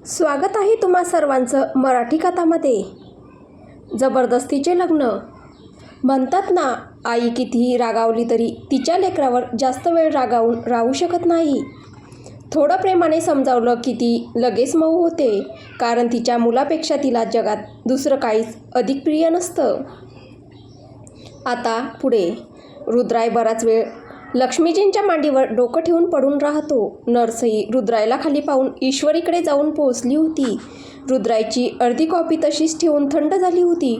स्वागत आहे तुम्हा सर्वांचं मराठी कथामध्ये. जबरदस्तीचे लग्न. म्हणतात ना, आई कितीही रागावली तरी तिच्या लेकरावर जास्त वेळ रागावून राहू शकत नाही. थोडं प्रेमाने समजावलं की ती लगेच मऊ होते, कारण तिच्या मुलापेक्षा तिला जगात दुसरं काहीच अधिक प्रिय नसतं. आता पुढे रुद्राय बराच वेळ लक्ष्मीजींच्या मांडीवर डोकं ठेवून पडून राहतो. नर्सही रुद्रायला खाली पाहून ईश्वरीकडे जाऊन पोहोचली होती. रुद्रायची अर्धी कॉफी तशीच ठेवून थंड झाली होती.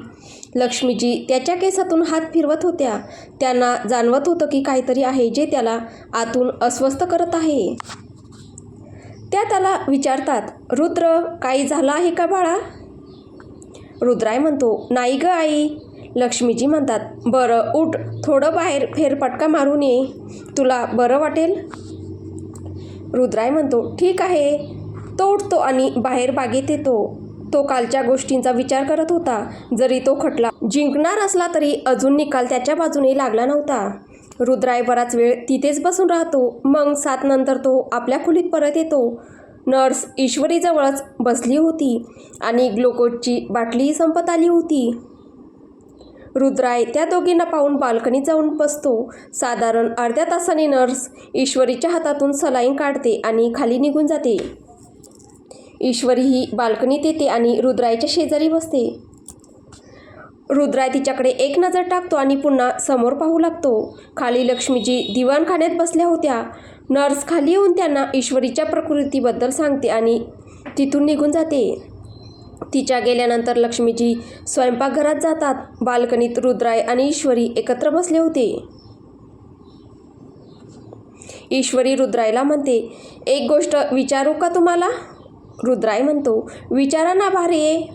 लक्ष्मीजी त्याच्या केसातून हात फिरवत होत्या. त्यांना जाणवत होतं की काहीतरी आहे जे त्याला आतून अस्वस्थ करत आहे. त्या त्याला विचारतात, रुद्र, काही झालं आहे का बाळा? रुद्राय म्हणतो, नाही ग आई. लक्ष्मीजी म्हणतात, बरं उठ, थोडं बाहेर फेरफटका मारून ये, तुला बरं वाटेल. रुद्राय म्हणतो, ठीक आहे. तो उठतो आणि बाहेर बागेत येतो. तो कालच्या गोष्टींचा विचार करत होता. जरी तो खटला जिंकणार असला तरी अजून निकाल त्याच्या बाजूने लागला नव्हता. रुद्राय बराच वेळ तिथेच बसून राहतो. मग 7 नंतर तो आपल्या खोलीत परत येतो. नर्स ईश्वरीजवळच बसली होती आणि ग्लुकोजची बाटलीही संपत आली होती. रुद्राय त्या दोघींना पाहून बाल्कनीत जाऊन बसतो. साधारण अर्ध्या तासाने नर्स ईश्वरीच्या हातातून सलाईन काढते आणि खाली निघून जाते. ईश्वरी ही बाल्कनीत येते आणि रुद्रायच्या शेजारी बसते. रुद्राय तिच्याकडे एक नजर टाकतो आणि पुन्हा समोर पाहू लागतो. खाली लक्ष्मीजी दिवाणखान्यात बसल्या होत्या. नर्स खाली येऊन त्यांना ईश्वरीच्या प्रकृतीबद्दल सांगते आणि तिथून निघून जाते. तिच्या गेल्यानंतर लक्ष्मीजी स्वयंपाकघरात जातात. बाल्कनीत रुद्राय आणि ईश्वरी एकत्र बसले होते. ईश्वरी रुद्रायला म्हणते, एक गोष्ट विचारू का तुम्हाला? रुद्राय म्हणतो, विचारा ना भारे.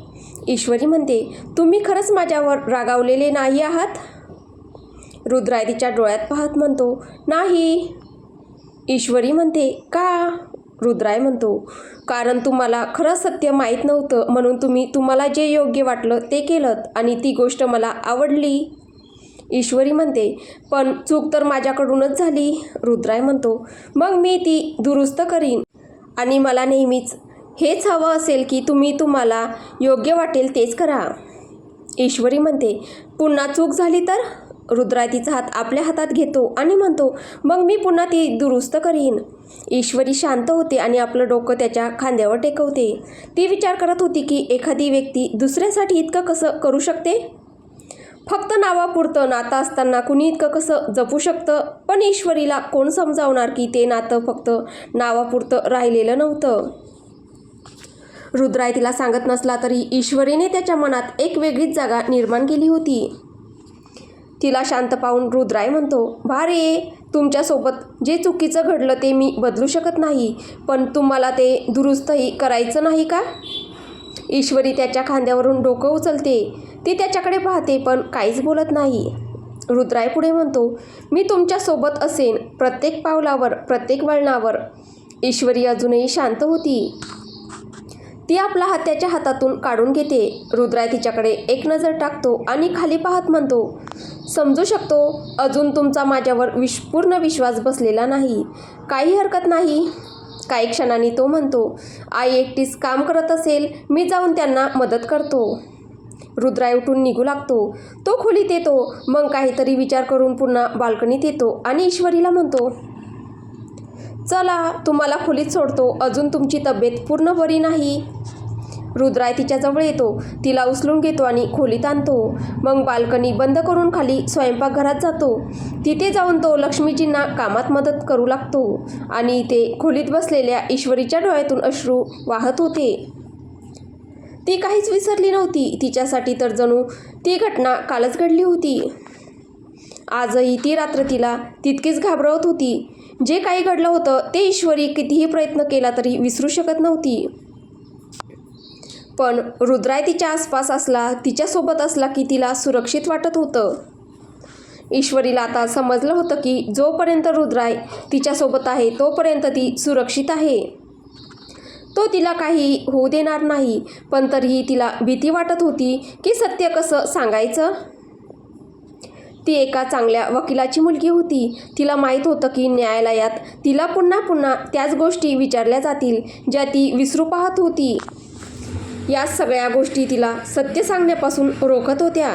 ईश्वरी म्हणते, तुम्ही खरंच माझ्यावर रागावलेले नाही आहात? रुद्राय तिच्या डोळ्यात पाहत म्हणतो, नाही. ईश्वरी म्हणते, का? रुद्राय म्हणतो, कारण तुम्हाला खरं सत्य माहीत नव्हतं, म्हणून तुम्हाला जे योग्य वाटलं ते केलं आणि ती गोष्ट मला आवडली. ईश्वरी म्हणते, पण चूक तर माझ्याकडूनच झाली. रुद्राय म्हणतो, मग मी ती दुरुस्त करीन आणि मला नेहमीच हेच हवं असेल की तुम्हाला योग्य वाटेल तेच करा. ईश्वरी म्हणते, पुन्हा चूक झाली तर? रुद्राय तिचा हात आपल्या हातात घेतो आणि म्हणतो, मग मी पुन्हा ती दुरुस्त करीन. ईश्वरी शांत होते आणि आपलं डोकं त्याच्या खांद्यावर टेकवते. ती विचार करत होती की एखादी व्यक्ती दुसऱ्यासाठी इतकं कसं करू शकते? फक्त नावापुरतं नातं असताना कुणी इतकं कसं जपू शकतं? पण ईश्वरीला कोण समजावणार की ते नातं फक्त नावापुरतं राहिलेलं नव्हतं. रुद्राय तिला सांगत नसला तरी ईश्वरीने त्याच्या मनात एक वेगळीच जागा निर्माण केली होती. तिला शांत पाहून रुद्राय म्हणतो, भारे, तुमच्यासोबत जे चुकीचं घडलं ते मी बदलू शकत नाही, पण तुम्हाला ते दुरुस्तही करायचं नाही का? ईश्वरी त्याच्या खांद्यावरून डोकं उचलते. ती त्याच्याकडे पाहते पण काहीच बोलत नाही. रुद्राय पुढे म्हणतो, मी तुमच्यासोबत असेन, प्रत्येक पावलावर, प्रत्येक वळणावर. ईश्वरी अजूनही शांत होती. ती आपला हात त्याच्या हातातून काढून घेते. रुद्राय तिच्याकडे एक नजर टाकतो आणि खाली पाहत म्हणतो, समजू शकतो अजून तुमचा माझ्यावर पूर्ण विश्वास बसलेला नाही. काही हरकत नाही. काही क्षणांनी तो म्हणतो, आई एकटीच काम करत असेल, मी जाऊन त्यांना मदत करतो. रुद्राय उठून निघू लागतो. तो खोलीत येतो. मग काहीतरी विचार करून पुन्हा बाल्कनीत येतो आणि ईश्वरीला म्हणतो, चला, तुम्हाला खोलीत सोडतो, अजून तुमची तब्येत पूर्ण बरी नाही. रुद्राय तिच्याजवळ येतो. तिला उचलून घेतो आणि खोलीत आणतो. मग बाल्कनी बंद करून खाली स्वयंपाकघरात जातो. तिथे जाऊन तो लक्ष्मीजींना कामात मदत करू लागतो आणि इथे खोलीत बसलेल्या ईश्वरीच्या डोळ्यातून अश्रू वाहत होते. ती काहीच विसरली नव्हती. तिच्यासाठी तर जणू ती घटना कालच घडली होती. आजही ती रात्र तिला तितकीच घाबरवत होती. जे काही घडलं होतं ते ईश्वरी कितीही प्रयत्न केला तरी विसरू शकत नव्हती. पण रुद्राय तिच्या आसपास असला, तिच्यासोबत असला की तिला सुरक्षित वाटत होतं. ईश्वरीला आता समजलं होतं की जोपर्यंत रुद्राय तिच्यासोबत आहे तोपर्यंत ती सुरक्षित आहे. तो तिला काही होऊ देणार नाही. पण तरीही तिला भीती वाटत होती की सत्य कसं सांगायचं. ती एका चांगल्या वकिलाची मुलगी होती. तिला माहीत होतं की न्यायालयात तिला पुन्हा पुन्हा त्याच गोष्टी विचारल्या जातील ज्या ती विसरू पाहत होती. या सगळ्या गोष्टी तिला सत्य सांगण्यापासून रोखत होत्या.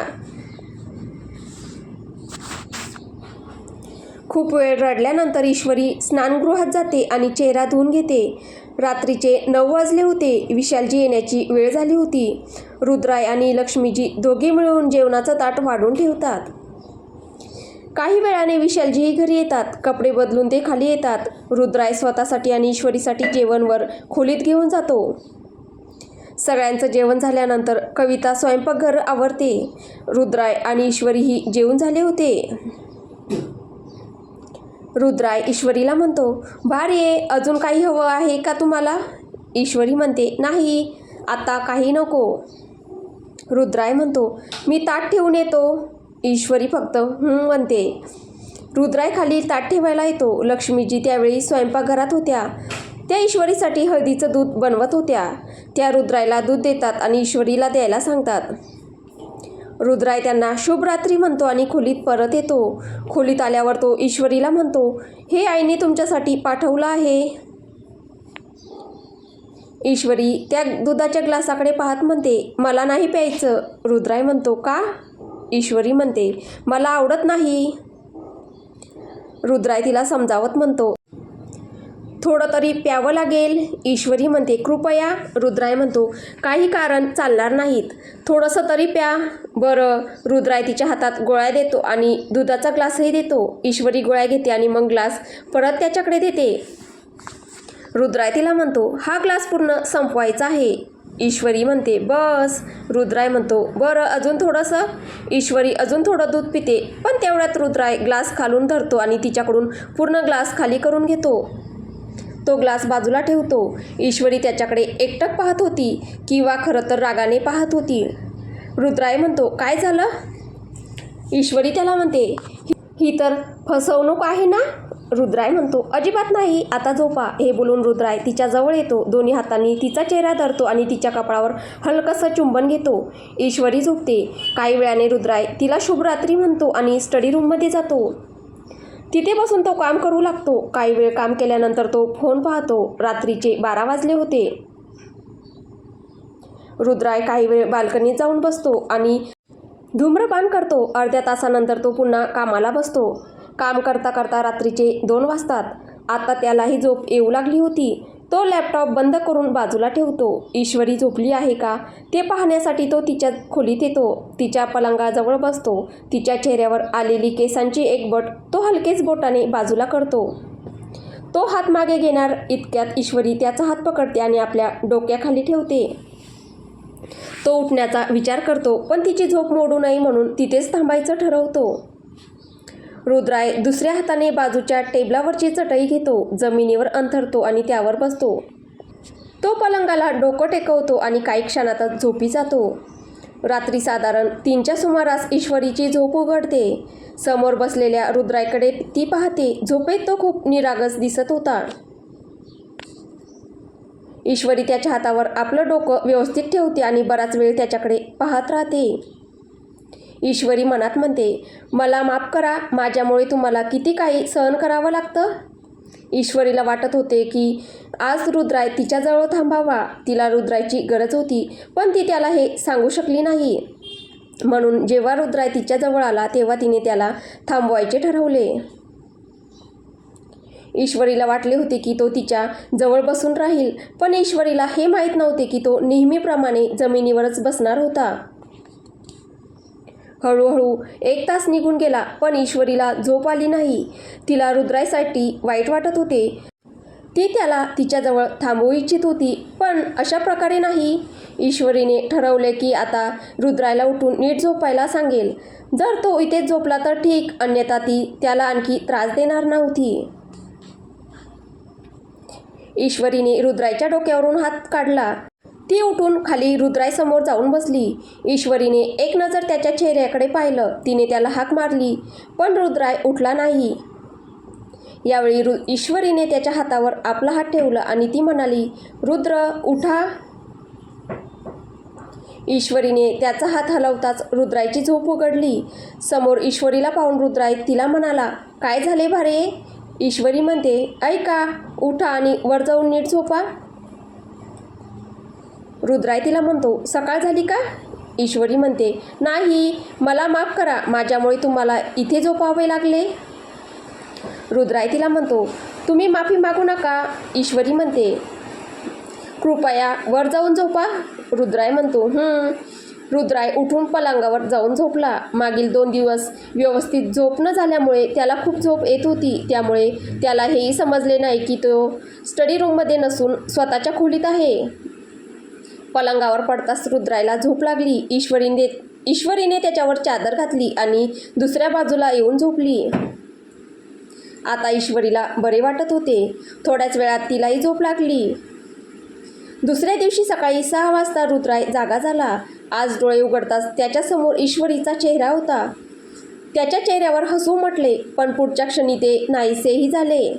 खूप वेळ रडल्यानंतर ईश्वरी स्नानगृहात जाते आणि चेहरा धुवून घेते. रात्रीचे 9 वाजले होते. विशालजी येण्याची वेळ झाली होती. रुद्राय आणि लक्ष्मीजी दोघे मिळून जेवणाचं ताट वाढून ठेवतात. काही वेळाने विशालजीही घरी येतात. कपडे बदलून ते खाली येतात. रुद्राय स्वतःसाठी आणि ईश्वरीसाठी जेवण वर खोलीत घेऊन जातो. सगळ्यांचं जेवण झाल्यानंतर कविता स्वयंपाकघर आवरते. रुद्राय आणि ईश्वरीही जेवून झाले होते. रुद्राय ईश्वरीला म्हणतो, भारी आहे, अजून काही हवं आहे का तुम्हाला? ईश्वरी म्हणते, नाही, आता काही नको. रुद्राय म्हणतो, मी ताट ठेवून येतो. ईश्वरी फक्त म्हणते. रुद्राय खाली ताट ठेवायला येतो. लक्ष्मीजी त्यावेळी स्वयंपाकघरात होत्या. त्या ईश्वरीसाठी हळदीचं दूध बनवत होत्या. त्या रुद्रायला दूध देतात आणि ईश्वरीला द्यायला सांगतात. रुद्राय त्यांना शुभ रात्री म्हणतो आणि खोलीत परत येतो. खोलीत आल्यावर तो ईश्वरीला म्हणतो, हे आईने तुमच्यासाठी पाठवलं आहे. ईश्वरी त्या दुधाच्या ग्लासाकडे पाहत म्हणते, मला नाही प्यायचं. रुद्राय म्हणतो, का? ईश्वरी म्हणते, मला आवडत नाही. रुद्राय तिला समजावत म्हणतो, थोडं तरी प्यावं लागेल. ईश्वरी म्हणते, कृपया. रुद्राय म्हणतो, काही कारण चालणार नाहीत, थोडंसं तरी प्या. बरं. रुद्राय तिच्या हातात गोळ्या देतो आणि दुधाचा ग्लासही देतो. ईश्वरी गोळ्या घेते आणि मग ग्लास परत त्याच्याकडे देते. रुद्राय तिला म्हणतो, हा ग्लास पूर्ण संपवायचा आहे. ईश्वरी म्हणते, बस. रुद्राय म्हणतो, बरं, अजून थोडंसं. ईश्वरी अजून थोडं दूध पिते, पण तेवढ्यात रुद्राय ग्लास खालून धरतो आणि तिच्याकडून पूर्ण ग्लास खाली करून घेतो. तो ग्लास बाजूला ठेवतो. ईश्वरी त्याच्याकडे एकटक पाहत होती, किंवा खरं तर रागाने पाहत होती. रुद्राय म्हणतो, काय झालं? ईश्वरी त्याला म्हणते, ही तर फसवणूक आहे ना? रुद्राय म्हणतो, अजिबात नाही, आता झोपा. हे बोलून रुद्राय तिच्या जवळ येतो. दोन्ही हातांनी तिचा चेहरा धरतो आणि तिच्या कपाळावर हलकंसं चुंबन घेतो. ईश्वरी झोपते. काही वेळाने रुद्राय तिला शुभरात्री म्हणतो आणि स्टडी रूममध्ये जातो. तिथे बसून तो काम करू लागतो. काही वेळ काम केल्यानंतर तो फोन पाहतो. रात्रीचे 12 वाजले होते. रुद्राय काही वेळ बाल्कनीत जाऊन बसतो आणि धूम्रपान करतो. अर्ध्या तासानंतर तो पुन्हा कामाला बसतो. काम करता करता रात्रीचे 2 वाजतात. आता त्यालाही झोप येऊ लागली होती. तो लॅपटॉप बंद करून बाजूला ठेवतो. ईश्वरी झोपली आहे का ते पाहण्यासाठी तो तिच्या खोलीत येतो. तिच्या पलंगाजवळ बसतो. तिच्या चेहऱ्यावर आलेली केसांची एक बट तो हलकेच बोटाने बाजूला करतो. तो हात मागे घेणार इतक्यात ईश्वरी त्याचा हात पकडते आणि आपल्या डोक्याखाली ठेवते. तो उठण्याचा विचार करतो, पण तिची झोप मोडू नये म्हणून तिथेच थांबायचं ठरवतो. रुद्राय दुसऱ्या हाताने बाजूच्या टेबलावरची चटई घेतो. जमिनीवर अंथरतो आणि त्यावर बसतो. तो पलंगाला डोकं टेकवतो आणि काही क्षणातच झोपी जातो. रात्री साधारण 3च्या सुमारास ईश्वरीची झोप उघडते. समोर बसलेल्या रुद्रायकडे ती पाहते. झोपेत तो खूप निरागस दिसत होता. ईश्वरी त्याच्या हातावर आपलं डोकं व्यवस्थित ठेवते आणि बराच वेळ त्याच्याकडे पाहत राहते. ईश्वरी मनात म्हणते, मला माफ करा, माझ्यामुळे तुम्हाला किती काही सहन करावं लागतं. ईश्वरीला वाटत होते की आज रुद्राय तिच्याजवळ थांबावा. तिला रुद्रायची गरज होती, पण ती त्याला हे सांगू शकली नाही. म्हणून जेव्हा रुद्राय तिच्याजवळ आला तेव्हा तिने त्याला थांबवायचे ठरवले. ईश्वरीला वाटले होते की तो तिच्या जवळ बसून राहील, पण ईश्वरीला हे माहीत नव्हते की तो नेहमीप्रमाणे जमिनीवरच बसणार होता. हळूहळू 1 तास निघून गेला, पण ईश्वरीला झोप आली नाही. तिला रुद्रायसाठी वाईट वाटत होते. ती त्याला तिच्याजवळ थांबवू इच्छित होती, पण अशा प्रकारे नाही. ईश्वरीने ठरवले की आता रुद्रायला उठून नीट झोपायला सांगेल. जर तो इथेच झोपला तर ठीक, अन्यथा ती त्याला आणखी त्रास देणार नव्हती. ईश्वरीने रुद्रायच्या डोक्यावरून हात काढला. ती उठून खाली रुद्रायसमोर जाऊन बसली. ईश्वरीने एक नजर त्याच्या चेहऱ्याकडे पाहिलं. तिने त्याला हाक मारली, पण रुद्राय उठला नाही. यावेळी ईश्वरीने त्याच्या हातावर आपला हात ठेवला आणि ती म्हणाली, रुद्र, उठा. ईश्वरीने त्याचा हात हलवताच रुद्राईची झोप उघडली. समोर ईश्वरीला पाहून रुद्राई तिला म्हणाला, काय झाले भारे? ईश्वरी म्हणते, ऐका, उठा आणि वर जाऊन नीट झोपा. रुद्राई तिला म्हणतो, सकाळ झाली का? ईश्वरी म्हणते, नाही, मला माफ करा, माझ्यामुळे तुम्हाला इथे झोपावे लागले. रुद्राई तिला म्हणतो, तुम्ही माफी मागू नका. ईश्वरी म्हणते, कृपया वर जाऊन झोपा. रुद्राई म्हणतो, रुद्राई उठून पलंगावर जाऊन झोपला. मागील 2 दिवस व्यवस्थित झोप न झाल्यामुळे त्याला खूप झोप येत होती. त्यामुळे त्याला हेही समजले नाही की तो स्टडी रूममध्ये नसून स्वतःच्या खोलीत आहे. पलंगावर पडताच रुद्राईला झोप लागली. ईश्वरीने त्याच्यावर चादर घातली आणि दुसऱ्या बाजूला येऊन झोपली. आता ईश्वरीला बरे वाटत होते. थोड्याच वेळात तिलाही झोप लागली. दुसऱ्या दिवशी सकाळी 6 वाजता रुद्राई जागा झाला. आज डोळे उघडताच त्याच्यासमोर ईश्वरीचा चेहरा होता. त्याच्या चेहऱ्यावर हसू उमटले, पण पुढच्या क्षणी ते नाहीसेही झाले.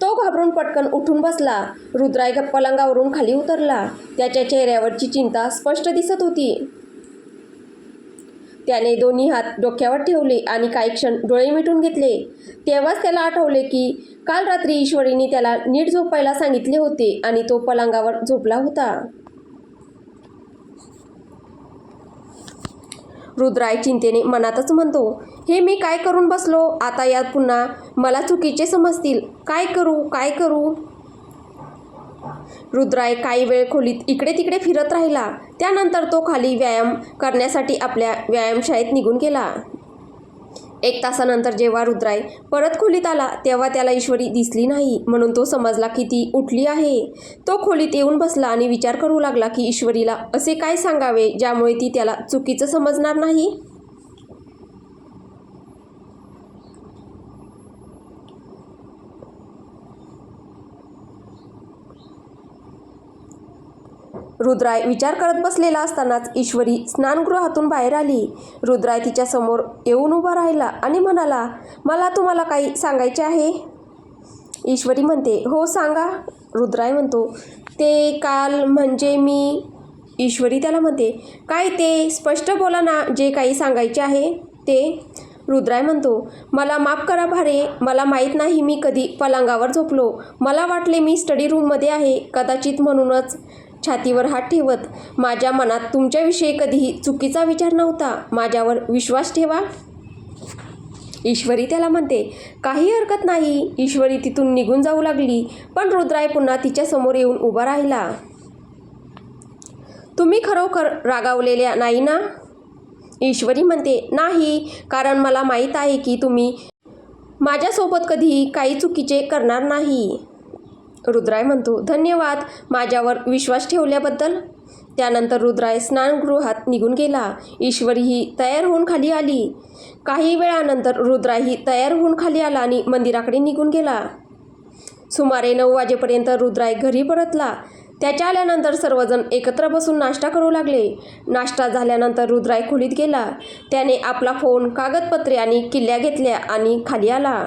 तो घाबरून पटकन उठून बसला. रुद्राई पलंगावरून खाली उतरला. त्याच्या चेहऱ्यावरची चिंता स्पष्ट दिसत होती. त्याने दोन्ही हात डोक्यावर ठेवले आणि काही क्षण डोळे मिटून घेतले. तेव्हाच त्याला आठवले की काल रात्री ईश्वरीने त्याला नीट झोपायला सांगितले होते आणि तो पलंगावर झोपला होता. रुद्राई चिंतेने मनातच म्हणतो, हे मी काय करून बसलो? आता यात पुन्हा मला चुकीचे समजतील. काय करू? रुद्राई काही वेळ खोलीत इकडे तिकडे फिरत राहिला. त्यानंतर तो खाली व्यायाम करण्यासाठी आपल्या व्यायामशाळेत निघून गेला. 1 तासानंतर जेव्हा रुद्राई परत खोलीत आला तेव्हा त्याला ईश्वरी दिसली नाही, म्हणून तो समजला की ती उठली आहे. तो खोलीत येऊन बसला आणि विचार करू लागला की ईश्वरीला असे काय सांगावे ज्यामुळे ती त्याला चुकीचं समजणार नाही. रुद्राई विचार करत बसलेला असतानाच ईश्वरी स्नानगृहातून बाहेर आली. रुद्राई तिच्यासमोर येऊन उभा राहिला आणि म्हणाला, मला तुम्हाला काही सांगायचे आहे. ईश्वरी म्हणते, हो सांगा. रुद्राई म्हणतो, ते काल म्हणजे मी. ईश्वरी त्याला म्हणते, काय ते स्पष्ट बोला ना, जे काही सांगायचे आहे ते. रुद्राई म्हणतो, मला माफ करा भारे, मला माहीत नाही मी कधी पलंगावर झोपलो. मला वाटले मी स्टडी रूममध्ये आहे, कदाचित म्हणूनच. छातीवर हात ठेवत, माझ्या मनात तुमच्याविषयी कधीही चुकीचा विचार नव्हता. माझ्यावर विश्वास ठेवा. ईश्वरी त्याला म्हणते, काही हरकत नाही. ईश्वरी तिथून निघून जाऊ लागली, पण रुद्राई पुन्हा तिच्यासमोर येऊन उभा राहिला. तुम्ही खरोखर रागावलेल्या नाही ना? ईश्वरी म्हणते, नाही, कारण मला माहीत आहे की तुम्ही माझ्यासोबत कधीही काही चुकीचे करणार नाही. रुद्राई म्हणतो, धन्यवाद माझ्यावर विश्वास ठेवल्याबद्दल. त्यानंतर रुद्राई स्नानगृहात निघून गेला. ईश्वरीही तयार होऊन खाली आली. काही वेळानंतर रुद्राईही तयार होऊन खाली आला आणि मंदिराकडे निघून गेला. सुमारे 9 वाजेपर्यंत रुद्राई घरी परतला. त्याच्या आल्यानंतर सर्वजण एकत्र बसून नाश्ता करू लागले. नाश्ता झाल्यानंतर रुद्राई खोलीत गेला. त्याने आपला फोन, कागदपत्रे आणि किल्ल्या घेतल्या आणि खाली आला.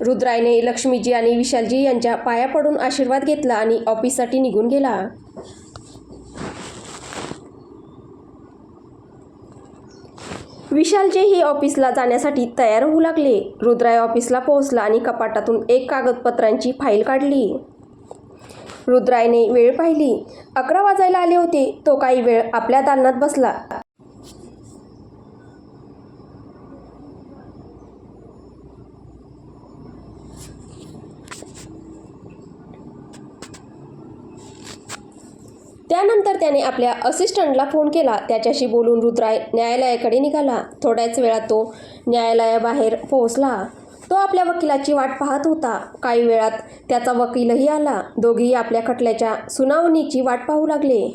रुद्राईने लक्ष्मीजी आणि विशालजी यांच्या पाया पडून आशीर्वाद घेतला आणि ऑफिससाठी निघून गेला. विशालजीही ऑफिसला जाण्यासाठी तयार होऊ लागले. रुद्राई ऑफिसला पोहोचला आणि कपाटातून एक कागदपत्रांची फाईल काढली. रुद्राईने वेळ पाहिली. 11 वाजायला आले होते. तो काही वेळ आपल्या दालनात बसला. त्यानंतर त्याने आपल्या असिस्टंटला फोन केला. त्याच्याशी बोलून रुद्राई न्यायालयाकडे निघाला. थोड्याच वेळात तो न्यायालयाबाहेर पोहोचला. तो आपल्या वकिलाची वाट पाहत होता. काही वेळात त्याचा वकीलही आला. दोघेही आपल्या खटल्याच्या सुनावणीची वाट पाहू लागले.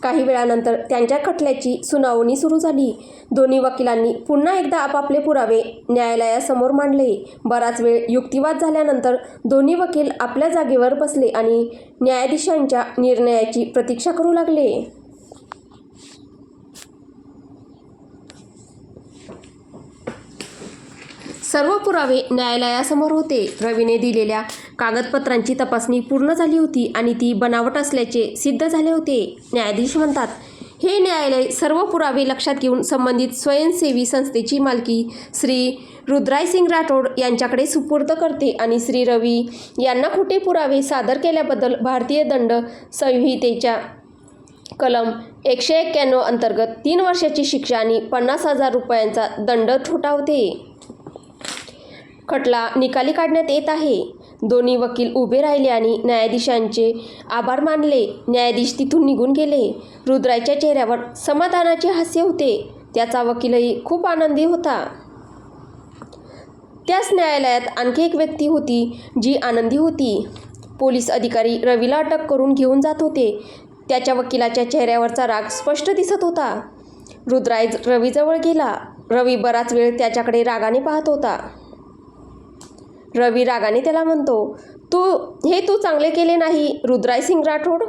काही वेळानंतर त्यांच्या खटल्याची सुनावणी सुरू झाली. दोन्ही वकिलांनी पुन्हा एकदा आपापले पुरावे न्यायालयासमोर मांडले. बराच वेळ युक्तिवाद झाल्यानंतर दोन्ही वकील आपल्या जागेवर बसले आणि न्यायाधीशांच्या निर्णयाची प्रतीक्षा करू लागले. सर्व पुरावे न्यायालयासमोर होते. रवीने दिलेल्या कागदपत्रांची तपासणी पूर्ण झाली होती आणि ती बनावट असल्याचे सिद्ध झाले होते. न्यायाधीश म्हणतात, हे न्यायालय सर्व पुरावे लक्षात घेऊन संबंधित स्वयंसेवी संस्थेची मालकी श्री रुद्रायसिंग राठोड यांच्याकडे सुपूर्द करते आणि श्री रवी यांना खोटे पुरावे सादर केल्याबद्दल भारतीय दंड संहितेच्या कलम 191 अंतर्गत 3 वर्षाची शिक्षा आणि 50,000 रुपयांचा दंड ठोठावते. खटला निकाली काढण्यात येत आहे. दोन्ही वकील उभे राहिले आणि न्यायाधीशांचे आभार मानले. न्यायाधीश तिथून निघून गेले. रुद्राच्या चेहऱ्यावर समाधानाचे हास्य होते. त्याचा वकीलही खूप आनंदी होता. त्याच न्यायालयात आणखी एक व्यक्ती होती जी आनंदी होती. पोलीस अधिकारी रवीला अटक करून घेऊन जात होते. त्याच्या वकिलाच्या चेहऱ्यावरचा राग स्पष्ट दिसत होता. रुद्राय रवीजवळ गेला. रवी बराच वेळ त्याच्याकडे रागाने पाहत होता. रवी रागाने त्याला म्हणतो, तू चांगले केले नाही रुद्रायसिंग राठोड.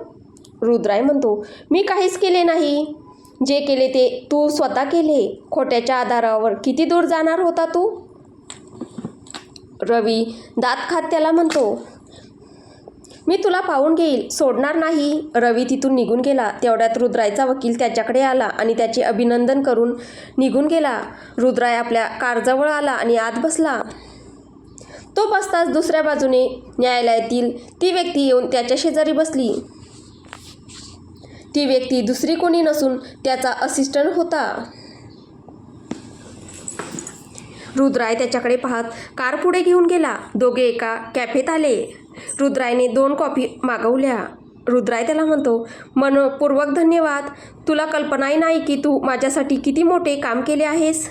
रुद्राय म्हणतो, मी काहीच केले नाही. जे केले ते तू स्वतः केले. खोट्याच्या आधारावर किती दूर जाणार होता तू. रवी दात खात त्याला म्हणतो, मी तुला पाहून घेईल, सोडणार नाही. रवी तिथून निघून गेला. तेवढ्यात रुद्रायचा वकील त्याच्याकडे आला आणि त्याचे अभिनंदन करून निघून गेला. रुद्राय आपल्या कारजवळ आला आणि आत बसला. तो बसताच दुसऱ्या बाजूने न्यायालयातील ती व्यक्ती येऊन त्याच्या शेजारी बसली. ती व्यक्ती दुसरी कोणी नसून त्याचा असिस्टंट होता. रुद्राय त्याच्याकडे पाहत कार पुढे घेऊन गेला. दोघे एका कॅफेत आले. रुद्रायने 2 कॉफी मागवल्या. रुद्राय त्याला म्हणतो, मनपूर्वक धन्यवाद. तुला कल्पनाही नाही की तू माझ्यासाठी किती मोठे काम केले आहेस.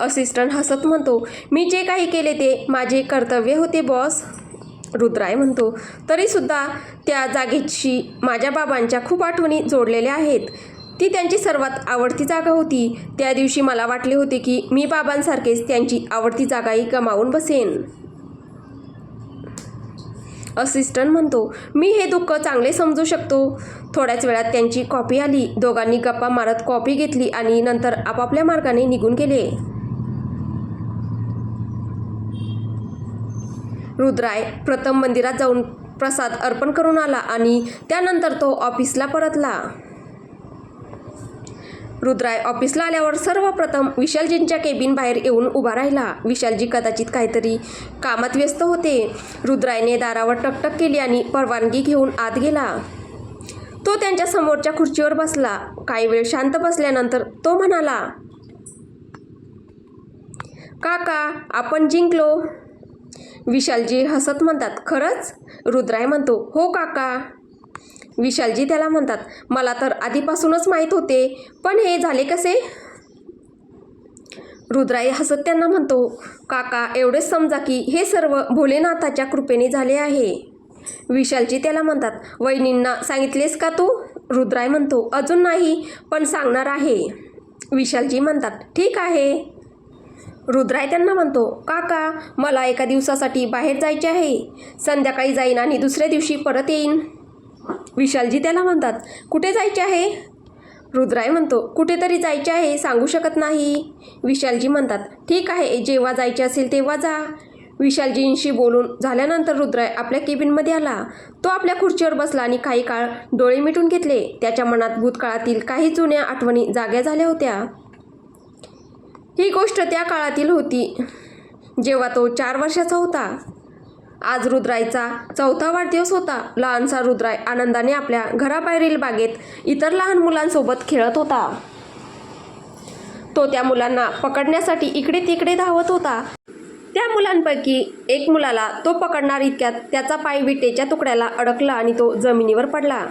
असिस्टंट हसत म्हणतो, मी जे काही केले ते माझे कर्तव्य होते बॉस. रुद्राय म्हणतो, तरीसुद्धा त्या जागेशी माझ्या बाबांच्या खूप आठवणी जोडलेल्या आहेत. ती त्यांची सर्वात आवडती जागा होती. त्या दिवशी मला वाटले होते की मी बाबांसारखेच त्यांची आवडती जागाही गमावून बसेन. असिस्टंट म्हणतो, मी हे दुःख चांगले समजू शकतो. थोड्याच वेळात त्यांची कॉफी आली. दोघांनी गप्पा मारत कॉफी घेतली आणि नंतर आपापल्या मार्गाने निघून गेले. रुद्राय प्रथम मंदिरात जाऊन प्रसाद अर्पण करून आला आणि त्यानंतर तो ऑफिसला परतला. रुद्राय ऑफिसला आल्यावर सर्वप्रथम विशालजींच्या केबिन बाहेर येऊन उभा राहिला. विशालजी कदाचित काहीतरी कामात व्यस्त होते. रुद्रायने दारावर टकटक केली आणि परवानगी घेऊन आत गेला. तो त्यांच्या समोरच्या खुर्चीवर बसला. काही वेळ शांत बसल्यानंतर तो म्हणाला, काका, आपण जिंकलो. विशालजी हसत म्हणतात, खरंच. रुद्राय म्हणतो, हो काका. विशालजी त्याला म्हणतात, मला तर आधीपासूनच माहीत होते, पण हे झाले कसे. रुद्राय हसत त्यांना म्हणतो, काका, एवढेच समजा की हे सर्व भोलेनाथाच्या कृपेने झाले आहे. विशालजी त्याला म्हणतात, वहिनींना सांगितलेस का तू. रुद्राय म्हणतो, अजून नाही, पण सांगणार आहे. विशालजी म्हणतात, ठीक आहे. रुद्राय त्यांना म्हणतो, काका, मला एका दिवसासाठी बाहेर जायचे आहे. संध्याकाळी जाईन आणि दुसऱ्या दिवशी परत येईन. विशालजी त्याला म्हणतात, कुठे जायचे आहे. रुद्राय म्हणतो, कुठेतरी जायचे आहे, सांगू शकत नाही. विशालजी म्हणतात, ठीक आहे, जेव्हा जायचे असेल तेव्हा जा. विशालजींशी बोलून झाल्यानंतर रुद्राय आपल्या केबिनमध्ये आला. तो आपल्या खुर्चीवर बसला आणि काही काळ डोळे मिटून घेतले. त्याच्या मनात भूतकाळातील काही जुन्या आठवणी जाग्या झाल्या होत्या. ही गोष्ट त्या काळातील होती जेव्हा तो 4 वर्षाचा होता. आज रुद्रायचा 4था वाढदिवस होता. लहानसा रुद्राय आनंदाने आपल्या घराबाहेरील बागेत इतर लहान मुलांसोबत खेळत होता. तो त्या मुलांना पकडण्यासाठी इकडे तिकडे धावत होता. त्या मुलांपैकी एक मुलाला तो पकडणार इतक्यात त्याचा पाय विटेच्या तुकड्याला अडकला आणि तो जमिनीवर पडला.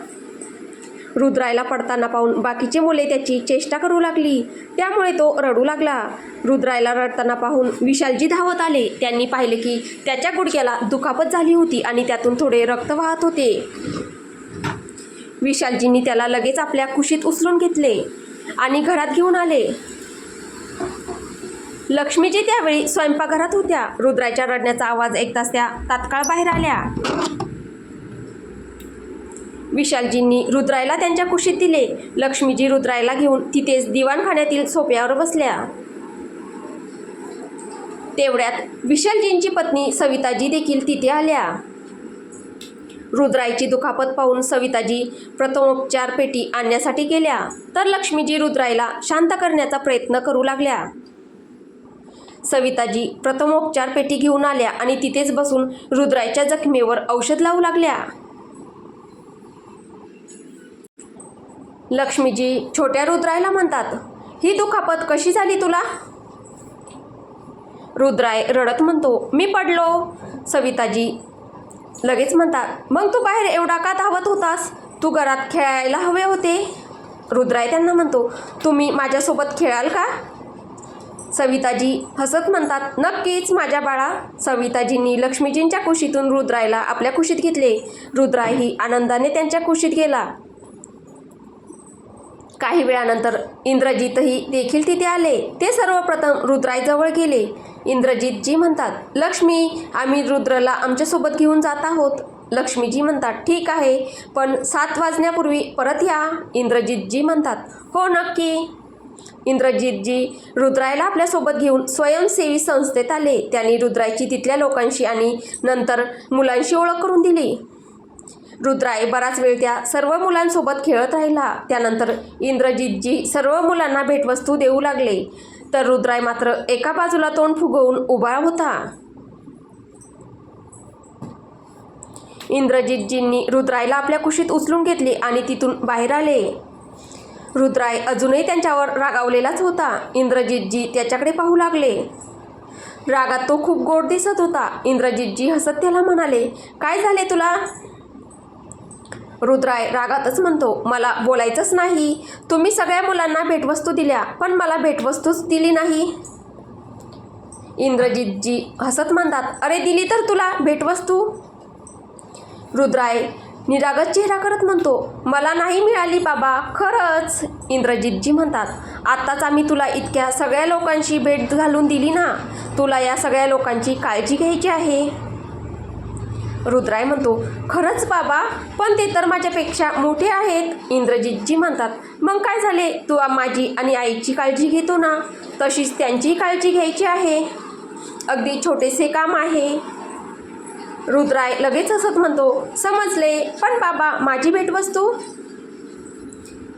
रुद्रायला पडताना पाहून बाकीची मुले त्याची चेष्टा करू लागली. त्यामुळे तो रडू लागला. रुद्रायला रडताना पाहून विशालजी धावत आले. त्यांनी पाहिले की त्याच्या गुडघ्याला दुखापत झाली होती आणि त्यातून थोडे रक्त वाहत होते. विशालजींनी त्याला लगेच आपल्या कुशीत उचलून घेतले आणि घरात घेऊन आले. लक्ष्मीजी त्यावेळी स्वयंपाकघरात होत्या. रुद्रायच्या रडण्याचा आवाज ऐकताच त्या तात्काळ बाहेर आल्या. विशालजींनी रुद्रायला त्यांच्या कुशीत दिले. लक्ष्मीजी रुद्रायला घेऊन तिथेच दिवाणखान्यातील सोफ्यावर बसल्या. तेवढ्यात विशालजींची पत्नी सविताजी देखील तिथे आल्या. रुद्राईची दुखापत पाहून सविताजी प्रथमोपचार पेटी आणण्यासाठी गेल्या, तर लक्ष्मीजी रुद्राईला शांत करण्याचा प्रयत्न करू लागल्या. सविताजी प्रथमोपचार पेटी घेऊन आल्या आणि तिथेच बसून रुद्राईच्या जखमेवर औषध लावू लागल्या. लक्ष्मीजी छोट्या रुद्राईला म्हणतात, ही दुखापत कशी झाली तुला? रुद्राई रडत म्हणतो, मी पडलो. सविताजी लगेच म्हणतात, मग तू बाहेर एवढा का धावत होतास? तू घरात खेळायला हवे होते. रुद्राई त्यांना म्हणतो, तुम्ही माझ्यासोबत खेळाल का? सविताजी हसत म्हणतात, नक्कीच माझ्या बाळा. सविताजींनी लक्ष्मीजींच्या कुशीतून रुद्राईला आपल्या कुशीत घेतले. रुद्राईही आनंदाने त्यांच्या कुशीत गेला. काही वेळानंतर इंद्रजितही देखील तिथे आले. ते सर्वप्रथम रुद्राईजवळ गेले. इंद्रजितजी म्हणतात, लक्ष्मी, आम्ही रुद्रला आमच्यासोबत घेऊन जात आहोत. लक्ष्मीजी म्हणतात, ठीक आहे, पण 7 वाजण्यापूर्वी परत या. इंद्रजितजी म्हणतात, हो नक्की. इंद्रजितजी रुद्राईला आपल्यासोबत घेऊन स्वयंसेवी संस्थेत आले. त्यांनी रुद्राईची तिथल्या लोकांशी आणि नंतर मुलांशी ओळख करून दिली. रुद्राई बराच वेळ त्या सर्व मुलांसोबत खेळत राहिला. त्यानंतर इंद्रजितजी सर्व मुलांना भेटवस्तू देऊ लागले, तर रुद्राई मात्र एका बाजूला तोंड फुगवून उभा होता. इंद्रजितजींनी रुद्राईला आपल्या कुशीत उचलून घेतले आणि तिथून बाहेर आले. रुद्राई अजूनही त्यांच्यावर रागावलेलाच होता. इंद्रजितजी त्याच्याकडे पाहू लागले. रागात तो खूप गोड दिसत होता. इंद्रजितजी हसत त्याला म्हणाले, काय झाले तुला? रुद्राई रागातच म्हणतो, मला बोलायचंच नाही. तुम्ही सगळ्या मुलांना भेटवस्तू दिल्या, पण मला भेटवस्तूच दिली नाही. इंद्रजितजी हसत म्हणतात, अरे दिली तर तुला भेटवस्तू. रुद्राई निरागस चेहरा करत म्हणतो, मला नाही मिळाली बाबा, खरंच. इंद्रजितजी म्हणतात, आत्ताच आम्ही तुला इतक्या सगळ्या लोकांशी भेट घालून दिली ना, तुला या सगळ्या लोकांची काळजी घ्यायची आहे. रुद्राई म्हणतो, खरंच बाबा, पण ते तर माझ्यापेक्षा मोठे आहेत. इंद्रजितजी म्हणतात, मग काय झाले, तू माझी आणि आईची काळजी घेतो ना, तशीच त्यांचीही काळजी घ्यायची आहे. अगदी छोटेसे काम आहे. रुद्राई लगेच हसत म्हणतो, समजले, पण बाबा माझी भेटवस्तू.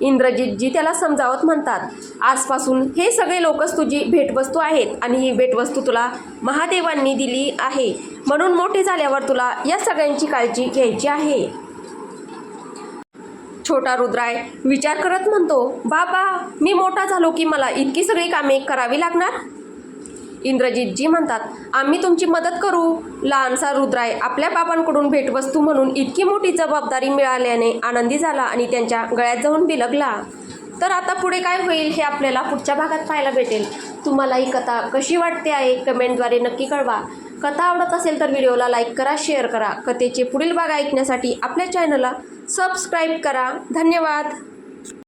इंद्रजितजी त्याला समजावत म्हणतात, आजपासून हे सगळे लोकच तुझी भेटवस्तू आहेत आणि ही भेटवस्तू तुला महादेवांनी दिली आहे, म्हणून मोठे झाल्यावर तुला या सगळ्यांची काळजी घ्यायची आहे. छोटा रुद्राई विचार करत म्हणतो, बाबा, मी मोठा झालो की मला इतकी सगळी कामे करावी लागणार? इंद्रजितजी म्हणतात, आम्ही तुमची मदत करू. लहानसा रुद्राई आपल्या बाबांकडून भेटवस्तू म्हणून इतकी मोठी जबाबदारी मिळाल्याने आनंदी झाला आणि त्यांच्या गळ्यात जाऊन बिलगला. तर आता पुढे काय होईल हे आपल्याला पुढच्या भागात पाहायला भेटेल. तुम्हाला ही कथा कशी वाटते आहे कमेंटद्वारे नक्की कळवा. कथा आवडत असेल तर व्हिडिओला लाईक करा, शेअर करा. कथेचे पुढील भाग ऐकण्यासाठी आपल्या चॅनलला सबस्क्राईब करा. धन्यवाद.